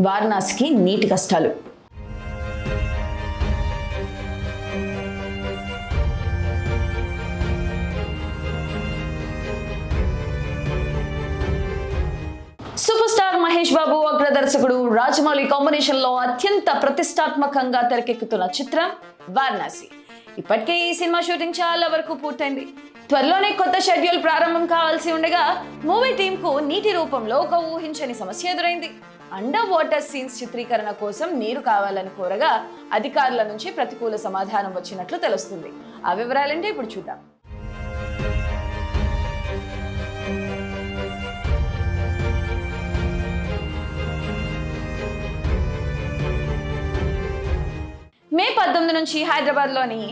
వారణాసికి నీటి కష్టాలు. Super star Mahesh Babu అగ్రదర్శకుడు Rajamouli combination లో అత్యంత ప్రతిష్టాత్మకంగా తెరకెక్కుతున్న చిత్రం వారణాసి. ఇప్పటికే ఈ సినిమా షూటింగ్ చాలా వరకు పూర్తయింది. త్వరలోనే కొత్త షెడ్యూల్ ప్రారంభం కావాల్సి ఉండగా మూవీ టీమ్ కు నీటి రూపంలో ఒక ఊహించని సమస్య ఎదురైంది. అండర్ వాటర్ సీన్స్ చిత్రీకరణ కోసం నీరు కావాలని కోరగా అధికారుల నుంచి ప్రతికూల సమాధానం వచ్చినట్లు తెలుస్తుంది. ఆ వివరాలంటే ఇప్పుడు చూద్దాం. మే 19 నుంచి హైదరాబాద్లోని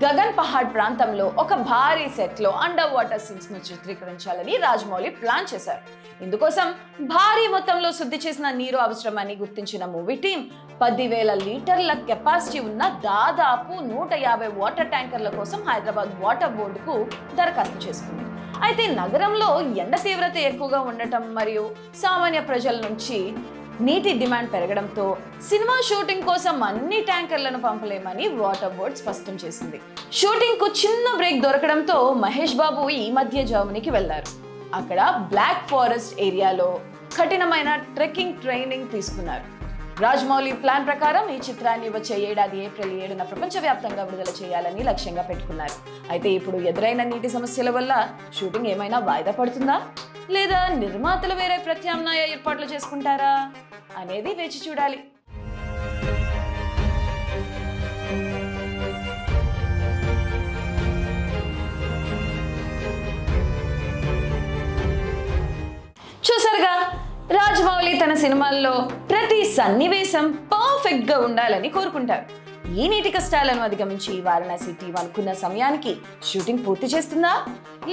గగన్ పహాడ్ ప్రాంతంలో ఒక భారీ సెట్లో అండర్ వాటర్ సీన్స్ ను చిత్రీకరించాలని రాజమౌళి ప్లాన్ చేశారు. ఇందుకోసం భారీ మొత్తంలో శుద్ధి చేసిన నీరు అవసరమని గుర్తించిన మూవీ టీం 10,000 లీటర్ల కెపాసిటీ ఉన్న దాదాపు 150 వాటర్ ట్యాంకర్ల కోసం హైదరాబాద్ వాటర్ బోర్డుకు దరఖాస్తు చేసుకుంది. అయితే నగరంలో ఎండ తీవ్రత ఎక్కువగా ఉండటం మరియు సామాన్య ప్రజల నుంచి నీటి డిమాండ్ పెరగడంతో సినిమా షూటింగ్ కోసం అన్ని ట్యాంకర్లను పంపలేమని వాటర్ బోర్డ్ స్పష్టం చేసింది. షూటింగ్ కు చిన్న బ్రేక్ దొరకడంతో మహేష్ బాబు ఈ మధ్య జర్మనీకి వెళ్లారు. అక్కడ బ్లాక్ ఫారెస్ట్ ఏరియాలో కఠినమైన ట్రెక్కింగ్ ట్రైనింగ్ తీసుకున్నారు. రాజమౌళి ప్లాన్ ప్రకారం ఈ చిత్రాన్ని వచ్చే ఏడాది ఏప్రిల్ 7న ప్రపంచవ్యాప్తంగా విడుదల చేయాలని లక్ష్యంగా పెట్టుకున్నారు. అయితే ఇప్పుడు ఎదురైన నీటి సమస్యల వల్ల షూటింగ్ ఏమైనా వాయిదా పడుతుందా లేదా నిర్మాతలు వేరే ప్రత్యామ్నాయ ఏర్పాట్లు చేసుకుంటారా అనేది వేచి చూడాలి. చూసారుగా, రాజమౌళి తన సినిమాల్లో ప్రతి సన్నివేశం పర్ఫెక్ట్ గా ఉండాలని కోరుకుంటారు. ఈ నీటి కష్టాలను అధిగమించి వారణాసి టీం అనుకున్న సమయానికి షూటింగ్ పూర్తి చేస్తుందా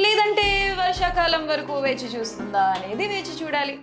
లేదంటే వర్షాకాలం వరకు వేచి చూస్తుందా అనేది వేచి చూడాలి.